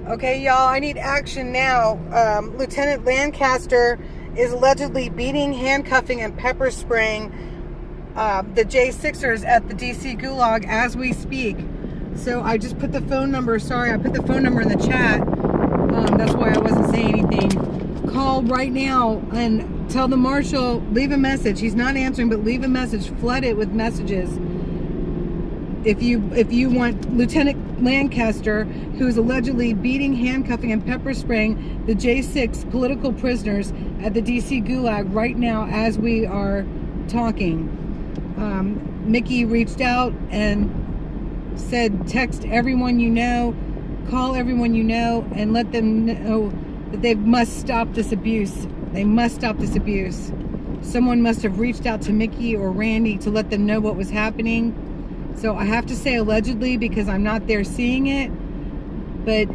Okay, y'all, I need action now. Lieutenant Lancaster is allegedly beating, handcuffing, and pepper spraying the J6ers at the DC Gulag as we speak. So I just put the phone number, I put the phone number in the chat. That's why I wasn't saying anything. Call right now and tell the marshal, leave a message. He's not answering, but leave a message. Flood it with messages. If you want Lieutenant Lancaster, who's allegedly beating, handcuffing, and pepper spraying the J6 political prisoners at the DC Gulag right now as we are talking. Mickey reached out and said, text everyone you know, call everyone you know, and let them know that they must stop this abuse. They must stop this abuse. Someone must have reached out to Mickey or Randy to let them know what was happening. So I have to say allegedly because I'm not there seeing it, but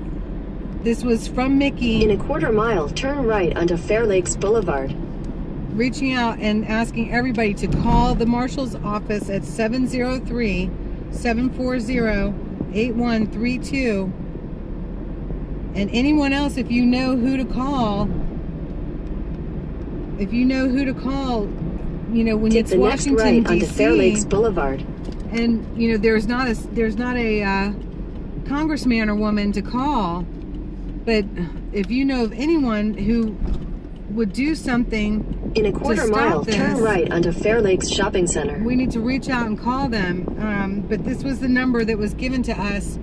this was from Mickey. In a quarter mile, turn right onto Fair Lakes Boulevard. Reaching out and asking everybody to call the marshal's office at 703-740-8132. And anyone else, if you know who to call, you know, when it's Washington, right D.C. onto Fair Lakes Boulevard. And you know, there's not a congressman or woman to call, but if you know of anyone who would do something in a quarter mile, turn right onto Fair Lakes Shopping Center. We need to reach out and call them. But this was the number that was given to us: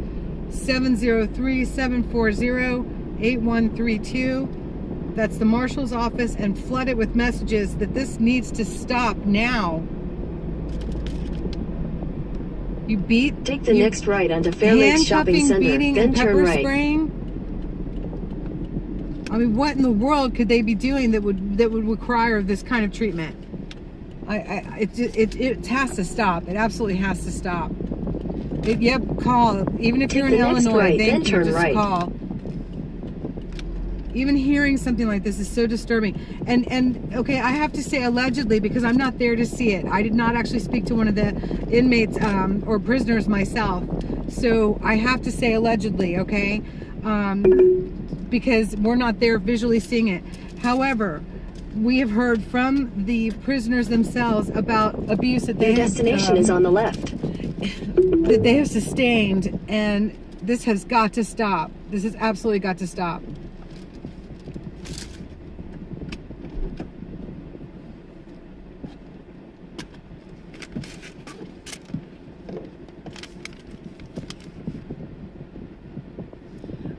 703-740-8132. That's the marshal's office, and flood it with messages that this needs to stop now. You beat. Take the next right onto Fair Lakes Shopping Center, then turn right. Spraying. I mean, what in the world could they be doing that would require this kind of treatment? It has to stop. It absolutely has to stop. Yep, call. Even if you're in Illinois, thank you. Just call. Even hearing something like this is so disturbing. And okay, I have to say allegedly because I'm not there to see it. I did not actually speak to one of the inmates or prisoners myself. So I have to say allegedly, okay? Because we're not there visually seeing it. However, we have heard from the prisoners themselves about abuse that they Your destination is on the left. That they have sustained, and this has got to stop. This has absolutely got to stop.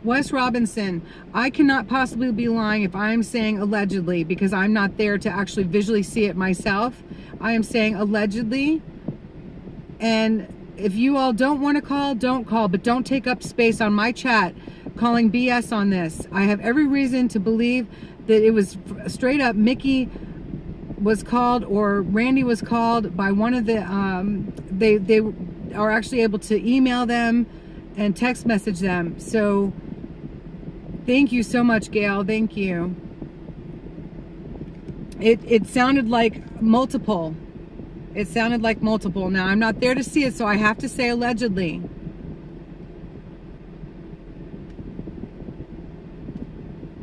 Wes Robinson, I cannot possibly be lying if I'm saying allegedly because I'm not there to actually visually see it myself. I am saying allegedly. And if you all don't want to call, don't call, but don't take up space on my chat calling BS on this. I have every reason to believe that it was straight up Mickey was called or Randy was called by one of the, they are actually able to email them and text message them. So thank you so much, Gail. Thank you. It sounded like multiple. It sounded like multiple. Now, I'm not there to see it, so I have to say allegedly.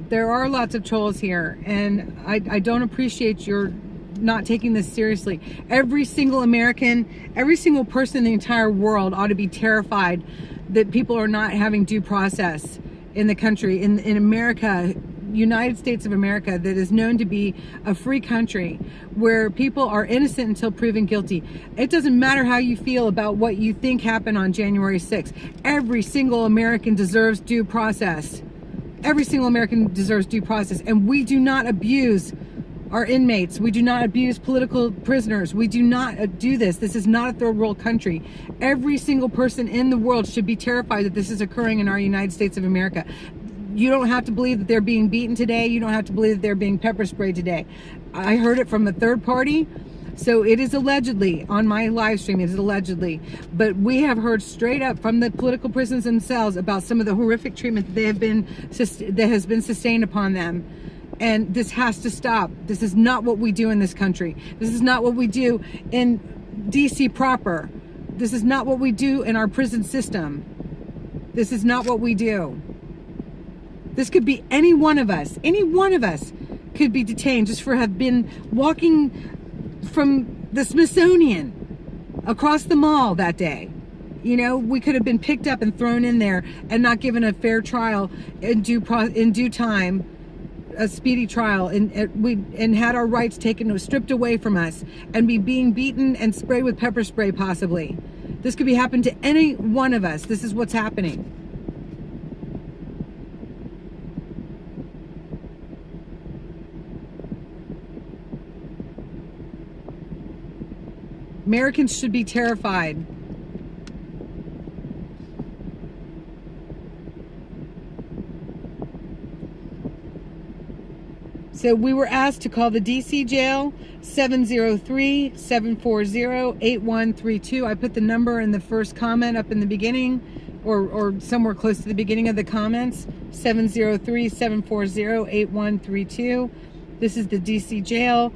There are lots of trolls here, and I don't appreciate your not taking this seriously. Every single American, every single person in the entire world ought to be terrified that people are not having due process in the country, in America, United States of America, that is known to be a free country where people are innocent until proven guilty. It doesn't matter how you feel about what you think happened on January 6th. Every single American deserves due process. Every single American deserves due process. And we do not abuse our inmates. We do not abuse political prisoners. We do not do this. This is not a third world country. Every single person in the world should be terrified that this is occurring in our United States of America. You don't have to believe that they're being beaten today. You don't have to believe that they're being pepper sprayed today. I heard it from a third party. So it is allegedly on my live stream. It is allegedly, but we have heard straight up from the political prisoners themselves about some of the horrific treatment that has been sustained upon them. And this has to stop. This is not what we do in this country. This is not what we do in DC proper. This is not what we do in our prison system. This is not what we do. This could be any one of us. Any one of us could be detained just for have been walking from the Smithsonian across the mall that day. You know, we could have been picked up and thrown in there and not given a fair trial in due time, a speedy trial, and had our rights taken, stripped away from us, and being beaten and sprayed with pepper spray possibly. This could be happening to any one of us. This is what's happening. Americans should be terrified. So we were asked to call the DC jail, 703-740-8132. I put the number in the first comment up in the beginning, or somewhere close to the beginning of the comments, 703-740-8132. This is the DC jail,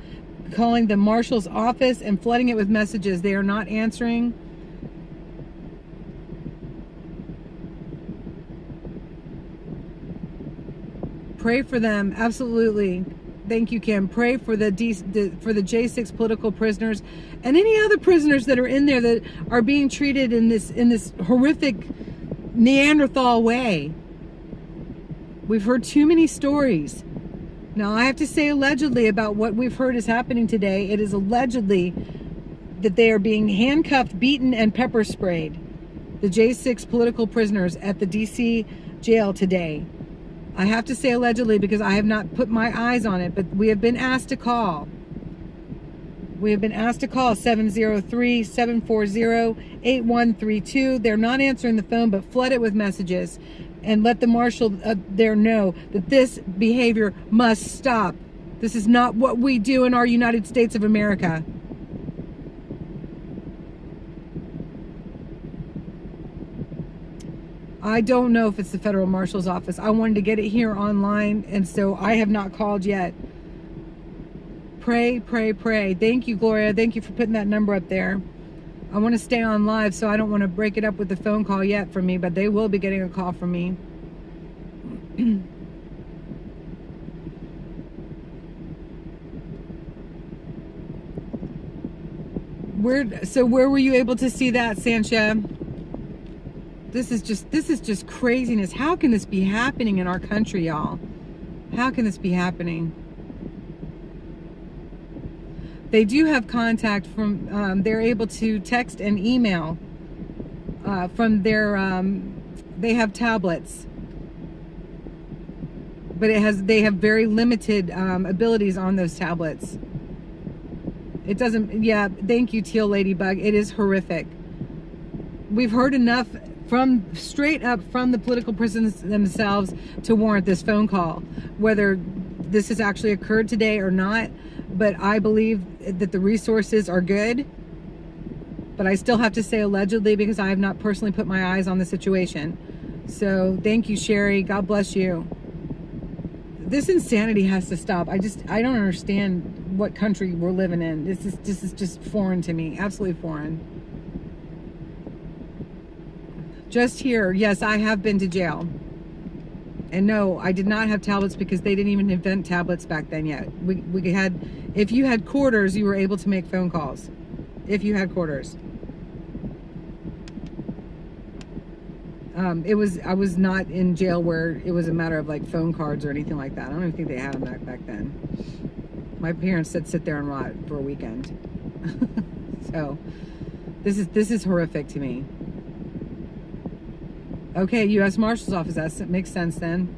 calling the marshal's office and flooding it with messages. They are not answering. Pray for them, absolutely. Thank you, Kim. Pray for the J6 political prisoners and any other prisoners that are in there that are being treated in this horrific Neanderthal way. We've heard too many stories. Now, I have to say allegedly about what we've heard is happening today. It is allegedly that they are being handcuffed, beaten, and pepper sprayed. The J6 political prisoners at the DC jail today. I have to say allegedly because I have not put my eyes on it, but we have been asked to call. We have been asked to call 703-740-8132. They're not answering the phone, but flood it with messages and let the marshal there know that this behavior must stop. This is not what we do in our United States of America. I don't know if it's the federal marshal's office. I wanted to get it here online, and so I have not called yet. Pray, pray, pray. Thank you, Gloria. Thank you for putting that number up there. I want to stay on live, so I don't want to break it up with the phone call yet from me, but they will be getting a call from me. Where were you able to see that, Sancha? This is just craziness. How can this be happening in our country, y'all? How can this be happening? They do have contact from, they're able to text and email from their, they have tablets. But they have very limited abilities on those tablets. It doesn't, yeah, thank you, Teal Ladybug. It is horrific. We've heard enough straight up from the political prisoners themselves to warrant this phone call, whether this has actually occurred today or not. But I believe that the resources are good, but I still have to say allegedly because I have not personally put my eyes on the situation. So thank you, Sherry. God bless you. This insanity has to stop. I don't understand what country we're living in. This is just foreign to me. Absolutely foreign. Just here, yes, I have been to jail. And no, I did not have tablets because they didn't even invent tablets back then yet. We had, if you had quarters, you were able to make phone calls. If you had quarters. I was not in jail where it was a matter of like phone cards or anything like that. I don't even think they had them back then. My parents said sit there and rot for a weekend. So this is horrific to me. Okay, U.S. Marshal's Office, that makes sense then.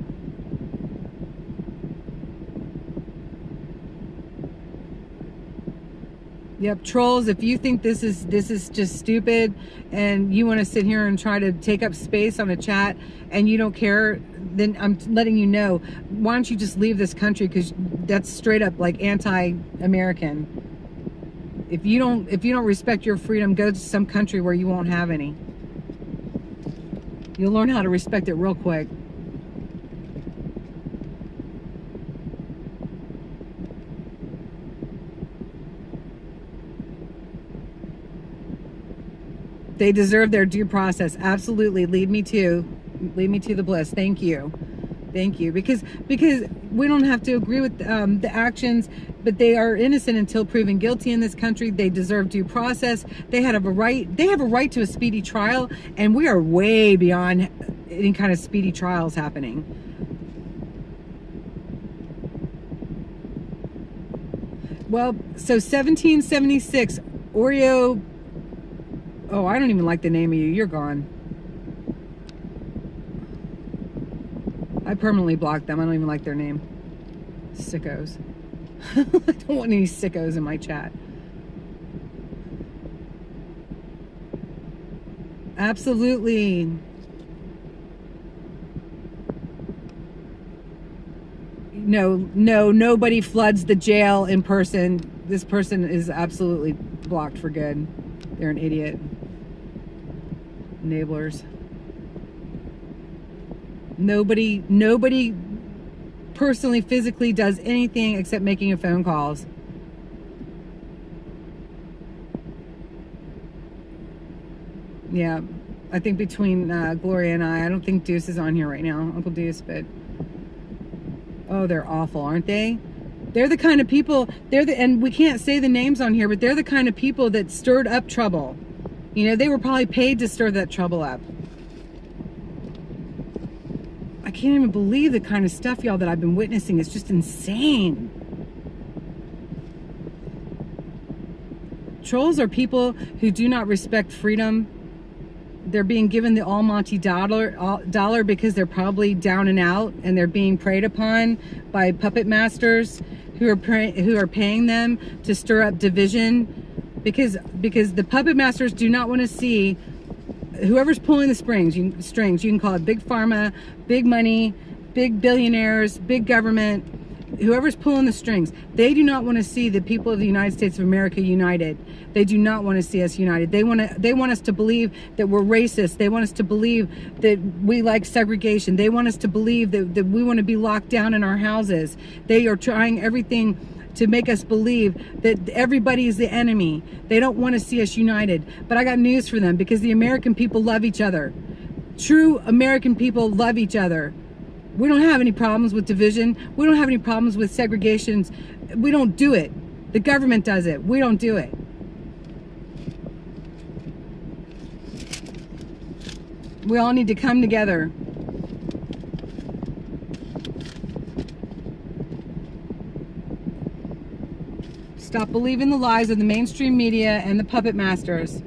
Yep, trolls, if you think this is just stupid and you want to sit here and try to take up space on a chat and you don't care, then I'm letting you know, why don't you just leave this country, because that's straight up like anti-American. If you don't respect your freedom, go to some country where you won't have any. You'll learn how to respect it real quick. They deserve their due process. Absolutely. Lead me to the bliss. Thank you. Thank you. Because we don't have to agree with the actions, but they are innocent until proven guilty in this country. They deserve due process. They have a right to a speedy trial, and we are way beyond any kind of speedy trials happening. Well, so 1776, Oreo. Oh, I don't even like the name of you. You're gone. I permanently blocked them. I don't even like their name. Sickos. I don't want any sickos in my chat. Absolutely. No, nobody floods the jail in person. This person is absolutely blocked for good. They're an idiot. Enablers. Nobody personally, physically does anything except making phone calls. Yeah, I think between Gloria and I don't think Deuce is on here right now, Uncle Deuce, but oh, they're awful, aren't they? They're the kind of people, and we can't say the names on here, but they're the kind of people that stirred up trouble. You know, they were probably paid to stir that trouble up. I can't even believe the kind of stuff, y'all, that I've been witnessing. It's just insane. Trolls are people who do not respect freedom. They're being given the almighty dollar because they're probably down and out, and they're being preyed upon by puppet masters who are paying them to stir up division, because the puppet masters do not want to see whoever's pulling the strings. You can call it big pharma, big money, big billionaires, big government, whoever's pulling the strings. They do not want to see the people of the United States of America united. They do not want to see us united. They want us to believe that we're racist. They want us to believe that we like segregation. They want us to believe that we want to be locked down in our houses. They are trying everything to make us believe that everybody is the enemy. They don't want to see us united. But I got news for them, because the American people love each other. True American people love each other. We don't have any problems with division. We don't have any problems with segregations. We don't do it. The government does it. We don't do it. We all need to come together. Stop believing the lies of the mainstream media and the puppet masters.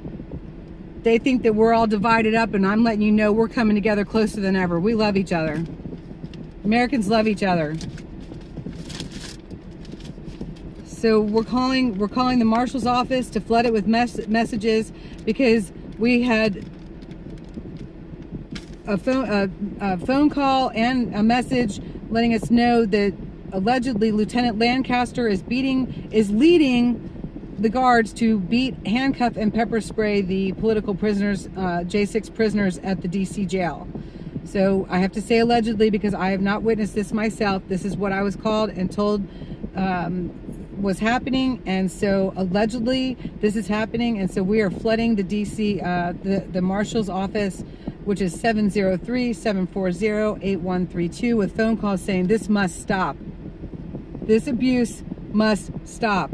They think that we're all divided up, and I'm letting you know we're coming together closer than ever. We love each other. Americans love each other. So we're calling the marshal's office to flood it with messages, because we had a phone call and a message letting us know that allegedly Lieutenant Lancaster is leading the guards to beat, handcuff, and pepper spray the political prisoners, J6 prisoners at the DC jail. So I have to say allegedly, because I have not witnessed this myself. This is what I was called and told was happening, and so allegedly this is happening, and so we are flooding the DC, the marshal's office, which is 703-740-8132, with phone calls saying this must stop. This abuse must stop.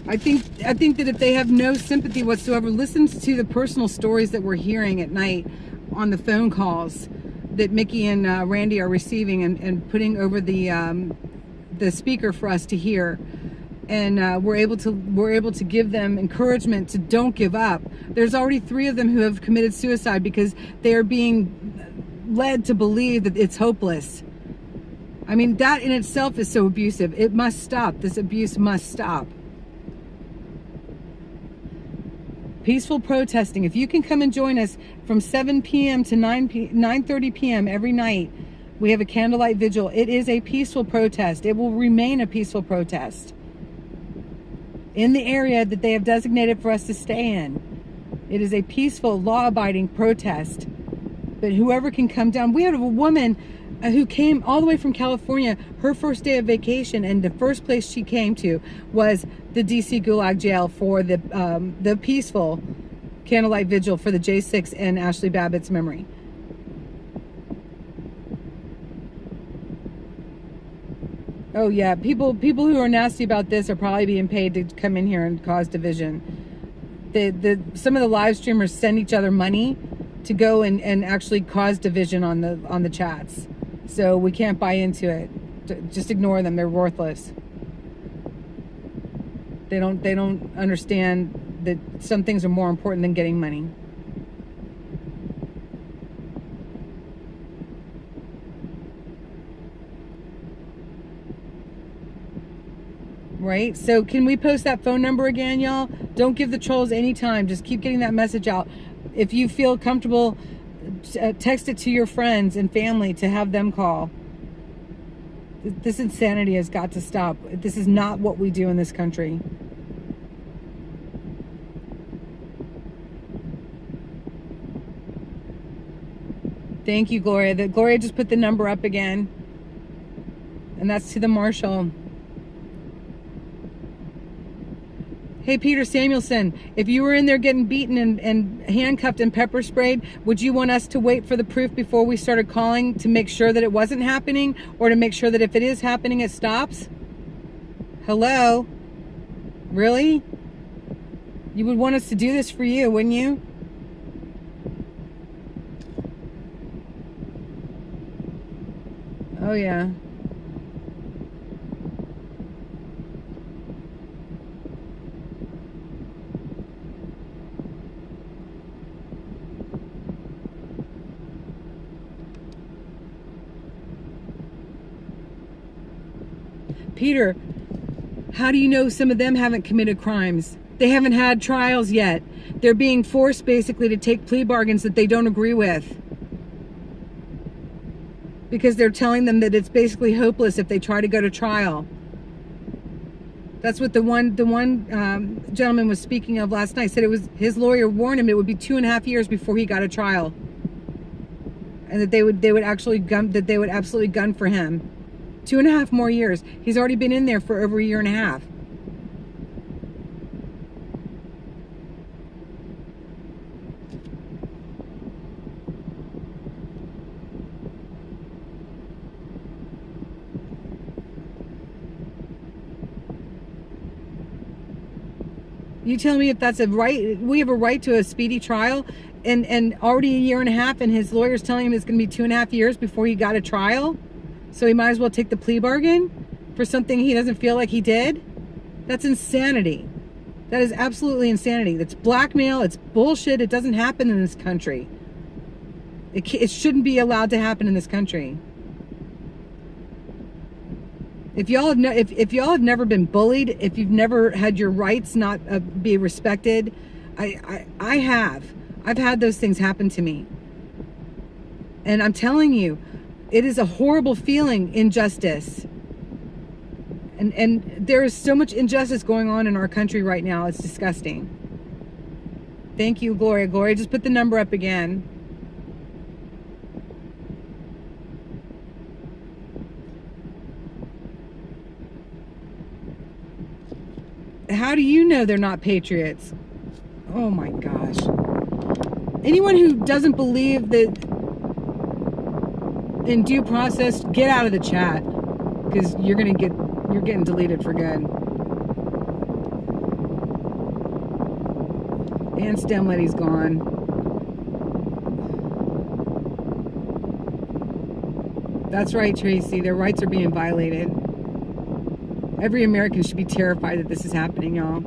I think that if they have no sympathy whatsoever, listen to the personal stories that we're hearing at night on the phone calls that Mickey and Randy are receiving and putting over the speaker for us to hear. And we're able to give them encouragement to don't give up. There's already 3 of them who have committed suicide because they are being led to believe that it's hopeless. I mean, that in itself is so abusive. It must stop. This abuse must stop. Peaceful protesting. If you can come and join us from 7 p.m. to 9:30 p.m. every night, we have a candlelight vigil. It is a peaceful protest. It will remain a peaceful protest in the area that they have designated for us to stay in. It is a peaceful, law-abiding protest. But whoever can come down. We had a woman who came all the way from California, her first day of vacation, and the first place she came to was the DC Gulag Jail for the peaceful candlelight vigil for the J6 and Ashley Babbitt's memory. Oh yeah, people who are nasty about this are probably being paid to come in here and cause division. Some of the live streamers send each other money to go and actually cause division on the chats. So we can't buy into it. Just ignore them. They're worthless. They don't understand that some things are more important than getting money. Right? So can we post that phone number again, y'all? Don't give the trolls any time. Just keep getting that message out. If you feel comfortable, text it to your friends and family to have them call. This insanity has got to stop. This is not what we do in this country. Thank you, Gloria. Gloria just put the number up again. And that's to the marshal. Hey, Peter Samuelson, if you were in there getting beaten and handcuffed and pepper sprayed, would you want us to wait for the proof before we started calling to make sure that it wasn't happening, or to make sure that if it is happening, it stops? Hello? Really? You would want us to do this for you, wouldn't you? Oh, yeah. Peter, how do you know some of them haven't committed crimes? They haven't had trials yet. They're being forced basically to take plea bargains that they don't agree with. Because they're telling them that it's basically hopeless if they try to go to trial. That's what the one gentleman was speaking of last night. Said it was his lawyer warned him it would be 2.5 years before he got a trial, and that they would absolutely gun for him. 2.5 more years. He's already been in there for over 1.5 years. You tell me if that's a right. We have a right to a speedy trial, and already 1.5 years, and his lawyer's telling him it's going to be 2.5 years before he got a trial. So he might as well take the plea bargain for something he doesn't feel like he did. That's insanity. That is absolutely insanity. That's blackmail. It's bullshit. It doesn't happen in this country. It shouldn't be allowed to happen in this country. If y'all have never been bullied, if you've never had your rights not be respected, I have. I've had those things happen to me. And I'm telling you, it is a horrible feeling, injustice. And there is so much injustice going on in our country right now. It's disgusting. Thank you, Gloria. Gloria, just put the number up again. How do you know they're not patriots? Oh my gosh. Anyone who doesn't believe that in due process, get out of the chat, because you're getting deleted for good. And Stemletty's gone. That's right, Tracy. Their rights are being violated. Every American should be terrified that this is happening, y'all.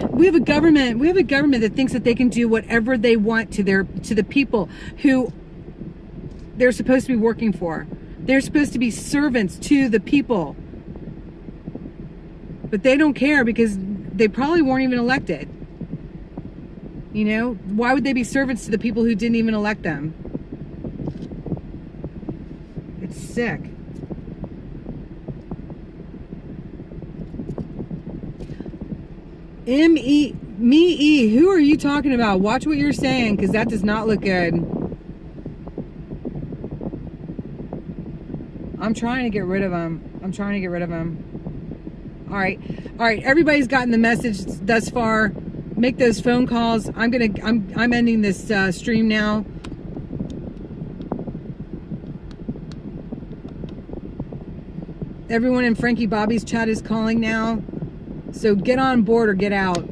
We have a government that thinks that they can do whatever they want to the people who they're supposed to be working for. They're supposed to be servants to the people. But they don't care because they probably weren't even elected. You know, why would they be servants to the people who didn't even elect them? It's sick. Me, who are you talking about? Watch what you're saying, because that does not look good. I'm trying to get rid of him. All right. Everybody's gotten the message thus far. make those phone calls. I'm ending this stream now. Everyone in Frankie Bobby's chat is calling now. So get on board or get out.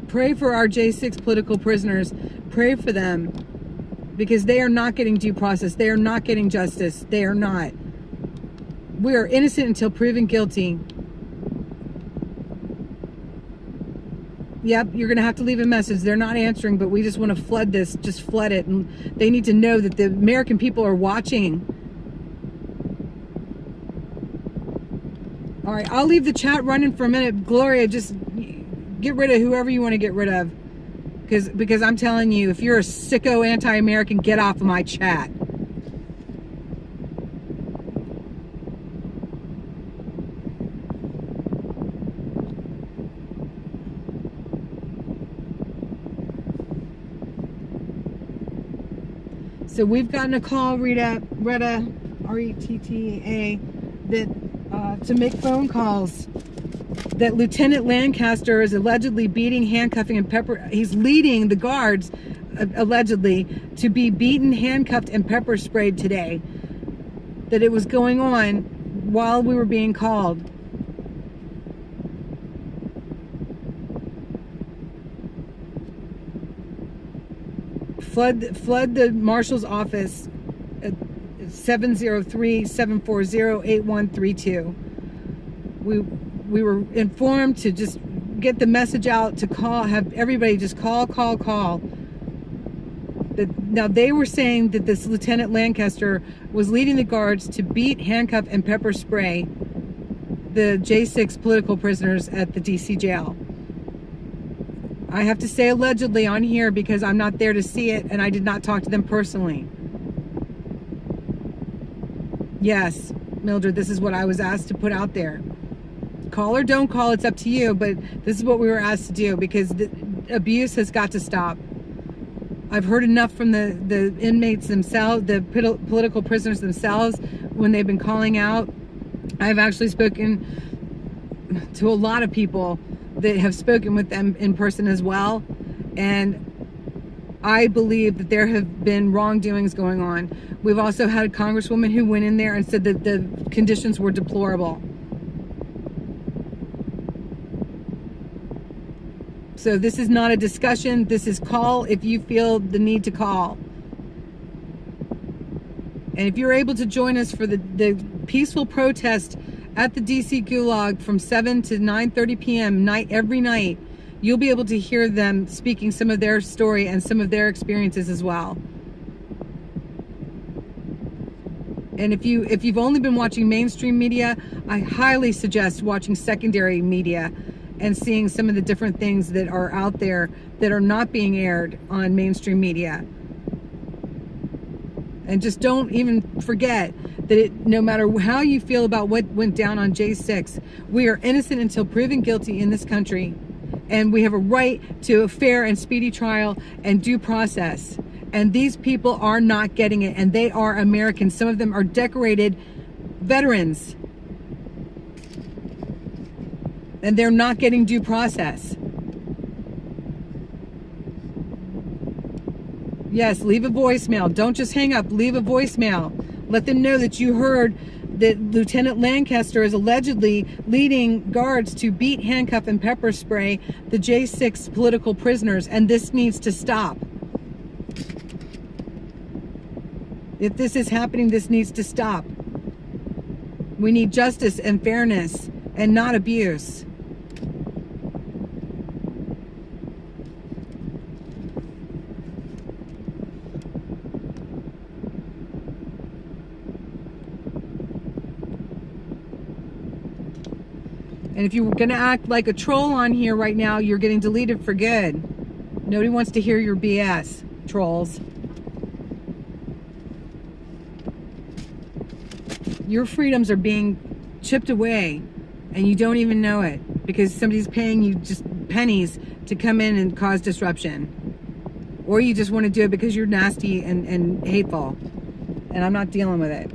Pray for our J6 political prisoners. Pray for them. Because they are not getting due process. They are not getting justice. They are not. We are innocent until proven guilty. Yep, you're going to have to leave a message. They're not answering, but we just want to flood this. Just flood it. And they need to know that the American people are watching. All right, I'll leave the chat running for a minute. Gloria, just get rid of whoever you want to get rid of. Because I'm telling you, if you're a sicko anti-American, get off of my chat. So we've gotten a call, Retta, R-E-T-T-A, that to make phone calls. That Lieutenant Lancaster is allegedly beating, handcuffing, and he's leading the guards, allegedly, to be beaten, handcuffed, and pepper sprayed today. That it was going on while we were being called. Flood the marshal's office at 703-740-8132. We were informed to just get the message out, to call, have everybody just call. Now they were saying that this Lieutenant Lancaster was leading the guards to beat, handcuff, and pepper spray the J6 political prisoners at the DC jail. I have to say allegedly on here because I'm not there to see it and I did not talk to them personally. Yes, Mildred, this is what I was asked to put out there. Call or don't call, it's up to you, but this is what we were asked to do because the abuse has got to stop. I've heard enough from the inmates themselves, the political prisoners themselves, when they've been calling out. I've actually spoken to a lot of people that have spoken with them in person as well, and I believe that there have been wrongdoings going on. We've also had a congresswoman who went in there and said that the conditions were deplorable. So this is not a discussion. This is call if you feel the need to call. And if you're able to join us for the peaceful protest at the DC Gulag from 7 to 9:30 p.m. every night, you'll be able to hear them speaking some of their story and some of their experiences as well. And if you've only been watching mainstream media, I highly suggest watching secondary media and seeing some of the different things that are out there that are not being aired on mainstream media. And just don't even forget that no matter how you feel about what went down on J6, we are innocent until proven guilty in this country. And we have a right to a fair and speedy trial and due process. And these people are not getting it, and they are Americans. Some of them are decorated veterans. And they're not getting due process. Yes, leave a voicemail. Don't just hang up. Leave a voicemail. Let them know that you heard that Lieutenant Lancaster is allegedly leading guards to beat, handcuff, and pepper spray the J6 political prisoners, and this needs to stop. If this is happening, this needs to stop. We need justice and fairness and not abuse. And if you're going to act like a troll on here right now, you're getting deleted for good. Nobody wants to hear your BS, trolls. Your freedoms are being chipped away, and you don't even know it, because somebody's paying you just pennies to come in and cause disruption. Or you just want to do it because you're nasty and hateful. And I'm not dealing with it.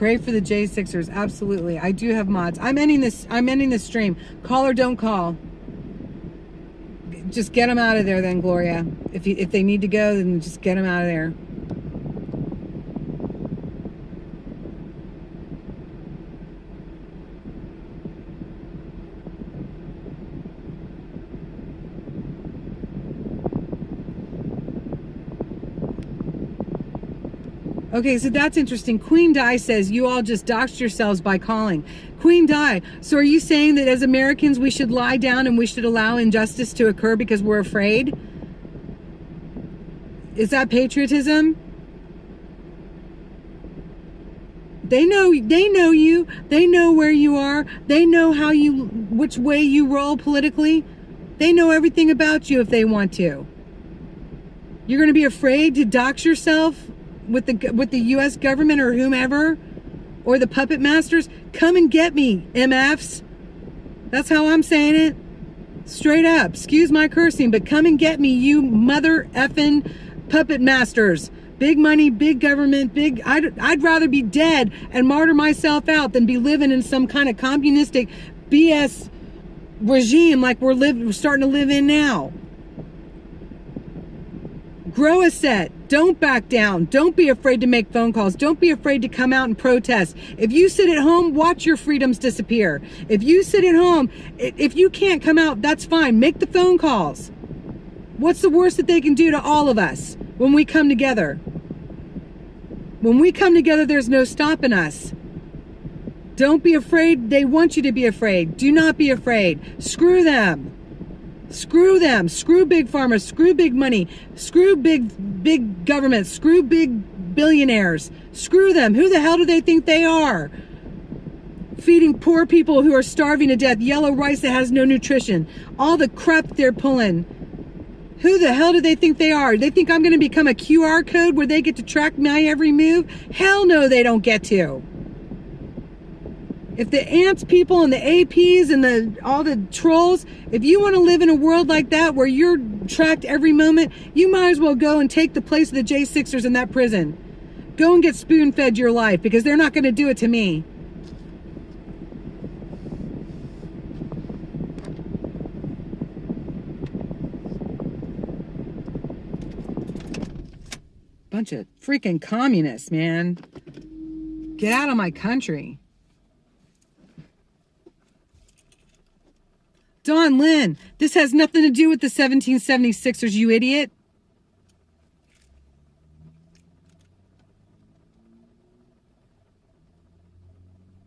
Pray for the J6ers. Absolutely. I do have mods. I'm ending this stream. Call or don't call. Just get them out of there then, Gloria. If they need to go, then just get them out of there. Okay, so that's interesting. Queen Di says you all just doxed yourselves by calling. Queen Di, so are you saying that as Americans we should lie down and we should allow injustice to occur because we're afraid? Is that patriotism? They know you. They know where you are. They know which way you roll politically. They know everything about you if they want to. You're going to be afraid to dox yourself with the U.S. government or whomever, or the puppet masters? Come and get me, MFs. That's how I'm saying it. Straight up. Excuse my cursing, but come and get me, you mother effing puppet masters. Big money, big government, I'd rather be dead and martyr myself out than be living in some kind of communistic BS regime like we're starting to live in now. Grow a set. Don't back down. Don't be afraid to make phone calls. Don't be afraid to come out and protest. If you sit at home, watch your freedoms disappear. If you sit at home, if you can't come out, that's fine. Make the phone calls. What's the worst that they can do to all of us when we come together? When we come together, there's no stopping us. Don't be afraid. They want you to be afraid. Do not be afraid. Screw them. Screw them. Screw big pharma. Screw big money. Screw big government. Screw big billionaires. Screw them. Who the hell do they think they are? Feeding poor people who are starving to death yellow rice that has no nutrition. All the crap they're pulling. Who the hell do they think they are? They think I'm going to become a QR code where they get to track my every move? Hell no, they don't get to. If the ants people and the APs and all the trolls, if you want to live in a world like that where you're tracked every moment, you might as well go and take the place of the J6ers in that prison. Go and get spoon-fed your life, because they're not going to do it to me. Bunch of freaking communists, man. Get out of my country. Don Lynn, this has nothing to do with the 1776ers, you idiot.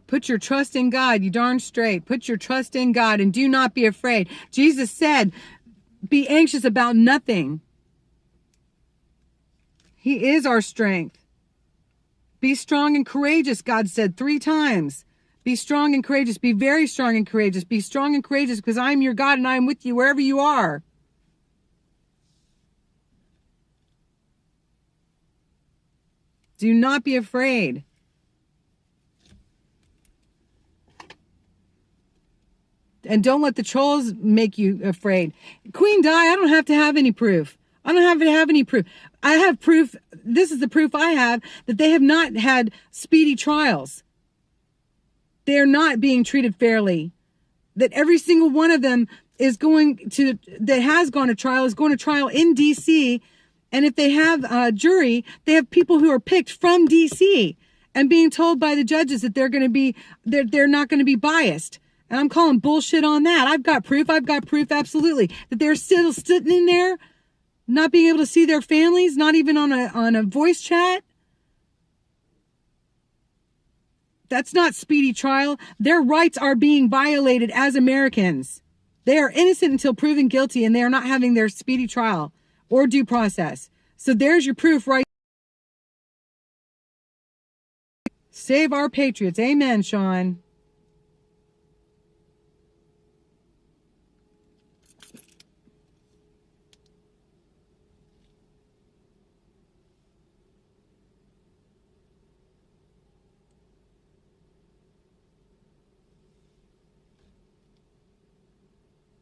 Put your trust in God, you darn straight. Put your trust in God and do not be afraid. Jesus said, be anxious about nothing. He is our strength. Be strong and courageous, God said 3 times. Be strong and courageous. Be very strong and courageous. Be strong and courageous, because I am your God and I am with you wherever you are. Do not be afraid. And don't let the trolls make you afraid. Queen Di, I don't have to have any proof. I don't have to have any proof. I have proof. This is the proof I have that they have not had speedy trials. They're not being treated fairly. That every single one of them that has gone to trial is going to trial in DC. And if they have a jury, they have people who are picked from DC and being told by the judges that they're not going to be biased. And I'm calling bullshit on that. I've got proof, absolutely, that they're still sitting in there, not being able to see their families, not even on a voice chat. That's not speedy trial. Their rights are being violated as Americans. They are innocent until proven guilty, and they are not having their speedy trial or due process. So there's your proof right. Save our patriots. Amen, Sean.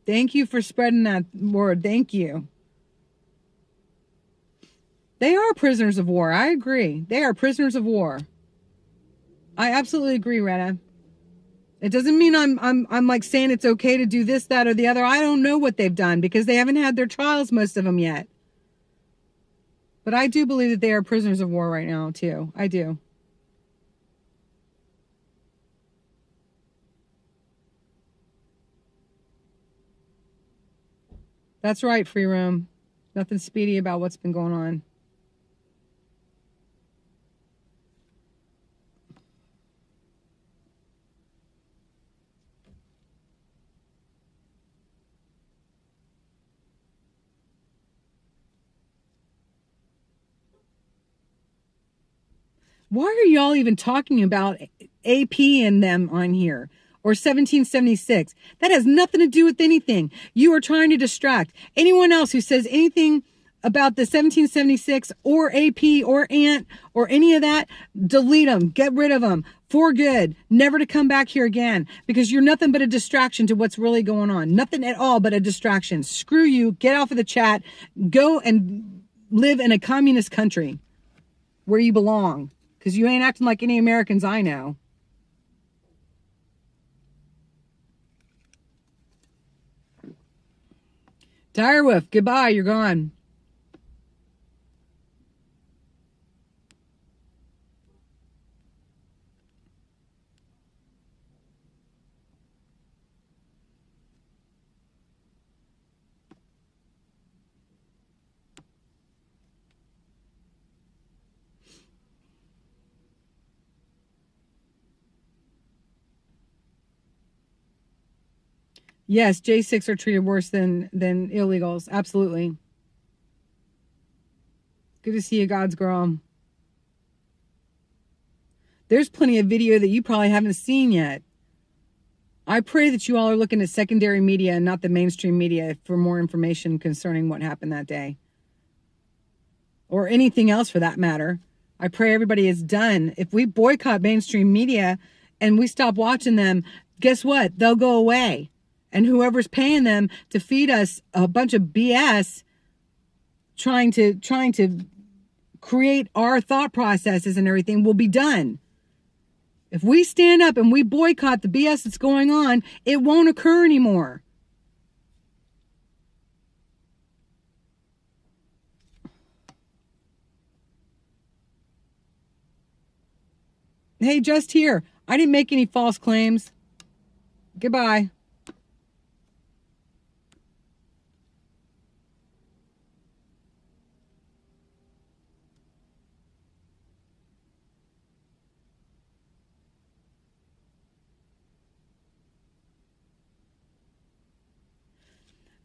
Thank you for spreading that word. Thank you. They are prisoners of war. I agree. They are prisoners of war. I absolutely agree, Retta. It doesn't mean I'm like saying it's okay to do this, that, or the other. I don't know what they've done because they haven't had their trials, most of them, yet. But I do believe that they are prisoners of war right now, too. I do. That's right, Free Room. Nothing speedy about what's been going on. Why are y'all even talking about AP and them on here? Or 1776? That has nothing to do with anything. You are trying to distract. Anyone else who says anything about the 1776 or AP or Ant or any of that, delete them. Get rid of them. For good. Never to come back here again. Because you're nothing but a distraction to what's really going on. Nothing at all but a distraction. Screw you. Get off of the chat. Go and live in a communist country where you belong. Because you ain't acting like any Americans I know. Direwolf, goodbye, you're gone. Yes, J6 are treated worse than illegals. Absolutely. Good to see you, God's girl. There's plenty of video that you probably haven't seen yet. I pray that you all are looking at secondary media and not the mainstream media for more information concerning what happened that day. Or anything else for that matter. I pray everybody is done. If we boycott mainstream media and we stop watching them, guess what? They'll go away. And whoever's paying them to feed us a bunch of BS, trying to create our thought processes and everything, will be done. If we stand up and we boycott the BS that's going on, it won't occur anymore. Hey, just here. I didn't make any false claims. Goodbye.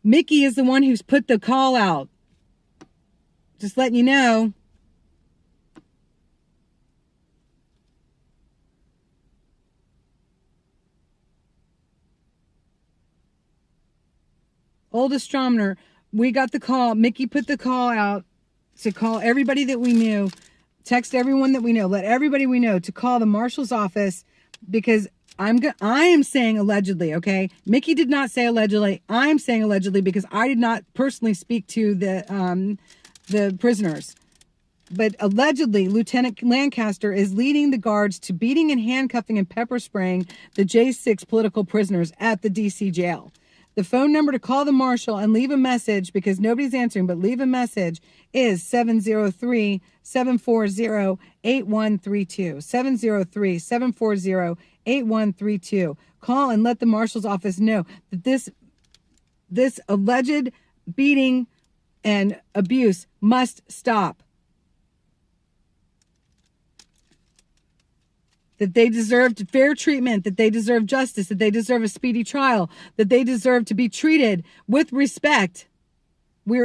Mickey is the one who's put the call out. Just letting you know. Old astronomer, we got the call. Mickey put the call out to call everybody that we knew, text everyone that we know, let everybody we know to call the marshal's office, because I am saying allegedly, okay? Mickey did not say allegedly. I'm saying allegedly because I did not personally speak to the prisoners. But allegedly, Lieutenant Lancaster is leading the guards to beating and handcuffing and pepper spraying the J6 political prisoners at the DC jail. The phone number to call the marshal and leave a message, because nobody's answering, but leave a message, is 703-740-8132. 703-740-8132. Call and let the marshal's office know that this alleged beating and abuse must stop. That they deserve fair treatment, that they deserve justice, that they deserve a speedy trial, that they deserve to be treated with respect.